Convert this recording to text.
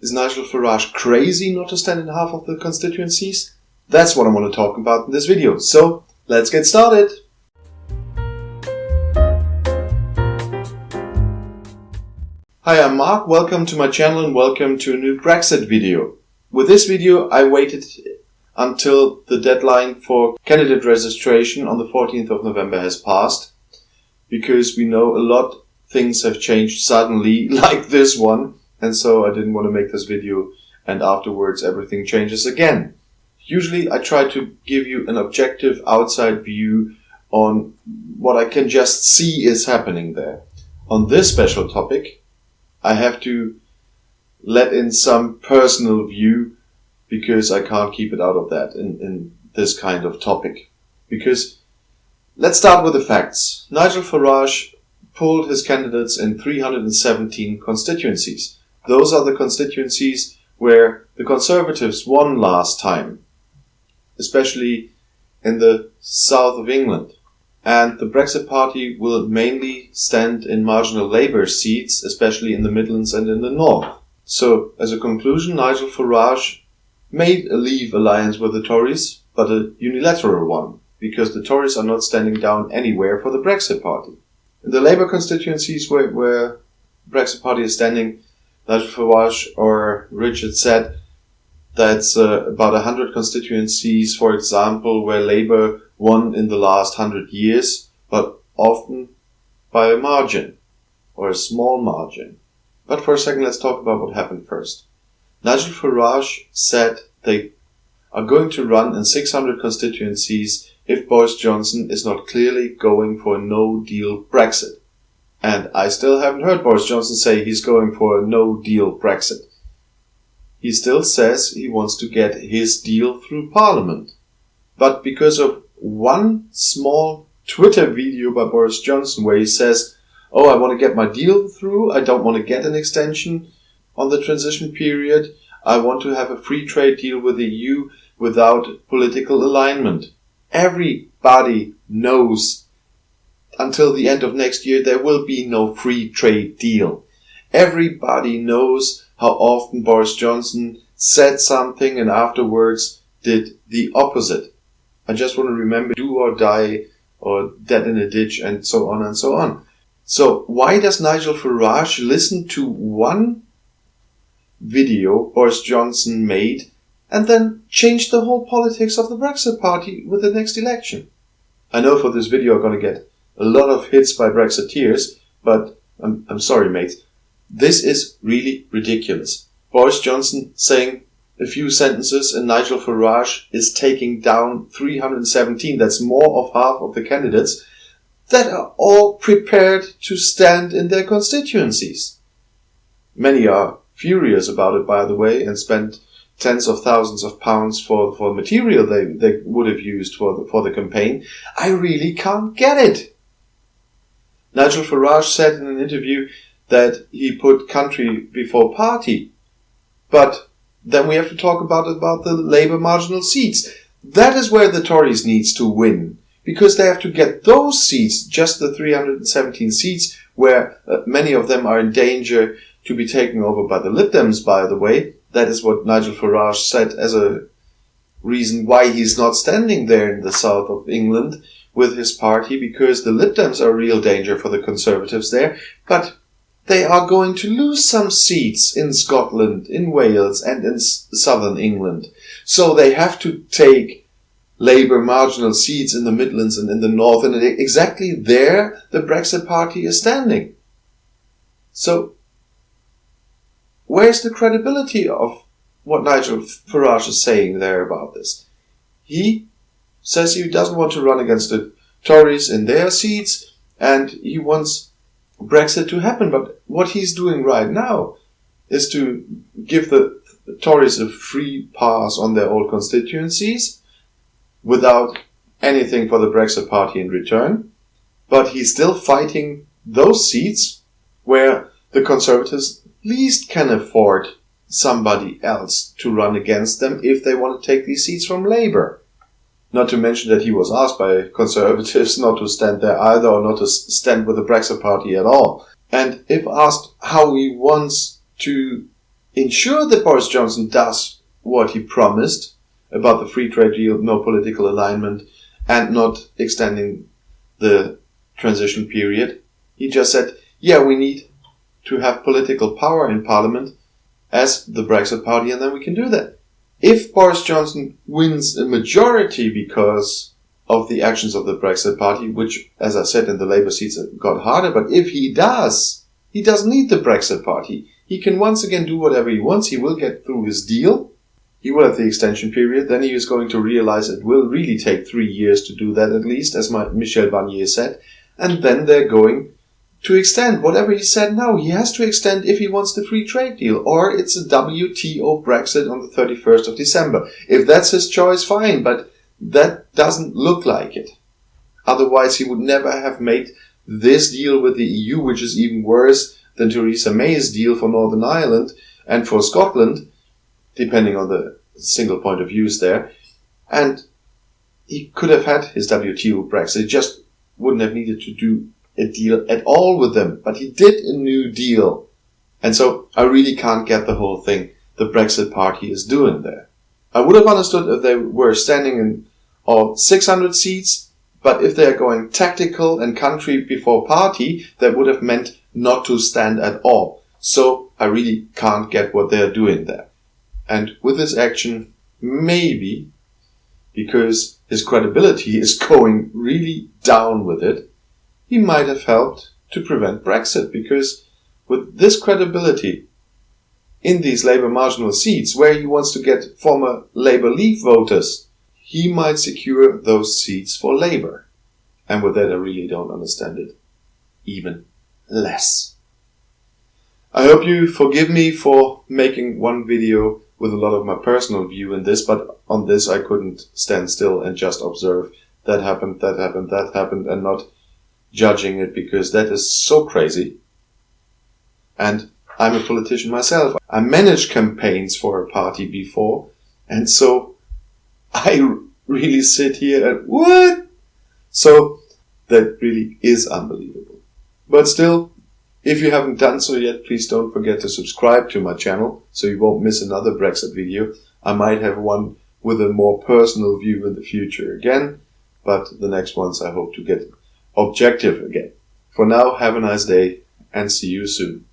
Is Nigel Farage crazy not to stand in half of the constituencies? That's what I want to talk about in this video. So, let's get started! Hi, I'm Mark. Welcome to my channel and welcome to a new Brexit video. With this video, I waited until the deadline for candidate registration on the 14th of November has passed, because we know a lot of things have changed suddenly, like this one. And so I didn't want to make this video and afterwards everything changes again. Usually I try to give you an objective outside view on what I can just see is happening there. On this special topic, I have to let in some personal view because I can't keep it out of that in this kind of topic. Because let's start with the facts. Nigel Farage pulled his candidates in 317 constituencies. Those are the constituencies where the Conservatives won last time, especially in the south of England. And the Brexit Party will mainly stand in marginal Labour seats, especially in the Midlands and in the north. So, as a conclusion, Nigel Farage made a leave alliance with the Tories, but a unilateral one, because the Tories are not standing down anywhere for the Brexit Party. In the Labour constituencies where the Brexit Party is standing, Nigel Farage or Richard said that's about 100 constituencies, for example, where Labour won in the last 100 years, but often by a margin, or a small margin. But for a second, let's talk about what happened first. Nigel Farage said they are going to run in 600 constituencies if Boris Johnson is not clearly going for a no-deal Brexit. And I still haven't heard Boris Johnson say he's going for a no-deal Brexit. He still says he wants to get his deal through Parliament. But because of one small Twitter video by Boris Johnson where he says, "Oh, I want to get my deal through, I don't want to get an extension on the transition period, I want to have a free trade deal with the EU without political alignment." Everybody knows until the end of next year there will be no free trade deal. Everybody knows how often Boris Johnson said something and afterwards did the opposite. I just want to remember do or die or dead in a ditch and so on and so on. So why does Nigel Farage listen to one video Boris Johnson made and then change the whole politics of the Brexit Party with the next election? I know for this video I'm going to get a lot of hits by Brexiteers, but I'm sorry, mates. This is really ridiculous. Boris Johnson saying a few sentences and Nigel Farage is taking down 317. That's more of half of the candidates that are all prepared to stand in their constituencies. Many are furious about it, by the way, and spent tens of thousands of pounds for material they would have used for the campaign. I really can't get it. Nigel Farage said in an interview that he put country before party. But then we have to talk about the Labour marginal seats. That is where the Tories needs to win, because they have to get those seats, just the 317 seats, where many of them are in danger to be taken over by the Lib Dems, by the way. That is what Nigel Farage said as a reason why he's not standing there in the south of England with his party, because the Lib Dems are a real danger for the Conservatives there, but they are going to lose some seats in Scotland, in Wales and in southern England. So they have to take Labour marginal seats in the Midlands and in the north, and exactly there the Brexit Party is standing. So where's the credibility of what Nigel Farage is saying there about this? He says he doesn't want to run against the Tories in their seats, and he wants Brexit to happen. But what he's doing right now is to give the Tories a free pass on their old constituencies without anything for the Brexit Party in return. But he's still fighting those seats where the Conservatives least can afford somebody else to run against them if they want to take these seats from Labour. Not to mention that he was asked by Conservatives not to stand there either, or not to stand with the Brexit Party at all. And if asked how he wants to ensure that Boris Johnson does what he promised about the free trade deal, no political alignment, and not extending the transition period. He just said, yeah, we need to have political power in Parliament as the Brexit party, and then we can do that. If Boris Johnson wins a majority because of the actions of the Brexit party, which, as I said, in the Labour seats got harder, but if he does, he doesn't need the Brexit party. He can once again do whatever he wants. He will get through his deal. He will have the extension period. Then he is going to realize it will really take 3 years to do that, at least, as Michel Barnier said. And then they're going to extend whatever he said now. He has to extend if he wants the free trade deal, or it's a WTO Brexit on the 31st of December. If that's his choice, fine, but that doesn't look like it. Otherwise, he would never have made this deal with the EU, which is even worse than Theresa May's deal for Northern Ireland and for Scotland, depending on the single point of views there. And he could have had his WTO Brexit. He just wouldn't have needed to do a deal at all with them. But he did a new deal. And so I really can't get the whole thing the Brexit party is doing there. I would have understood if they were standing in all 600 seats, but if they are going tactical and country before party, that would have meant not to stand at all. So I really can't get what they are doing there. And with this action, maybe, because his credibility is going really down with it, he might have helped to prevent Brexit, because with this credibility in these Labour marginal seats, where he wants to get former Labour Leave voters, he might secure those seats for Labour. And with that, I really don't understand it even less. I hope you forgive me for making one video with a lot of my personal view in this, but on this I couldn't stand still and just observe that happened, and not judging it, because that is so crazy. And I'm a politician myself. I managed campaigns for a party before, and so I really sit here and what? So that really is unbelievable. But still, if you haven't done so yet, please don't forget to subscribe to my channel so you won't miss another Brexit video. I might have one with a more personal view in the future again, but the next ones I hope to get objective again. For now, have a nice day and see you soon.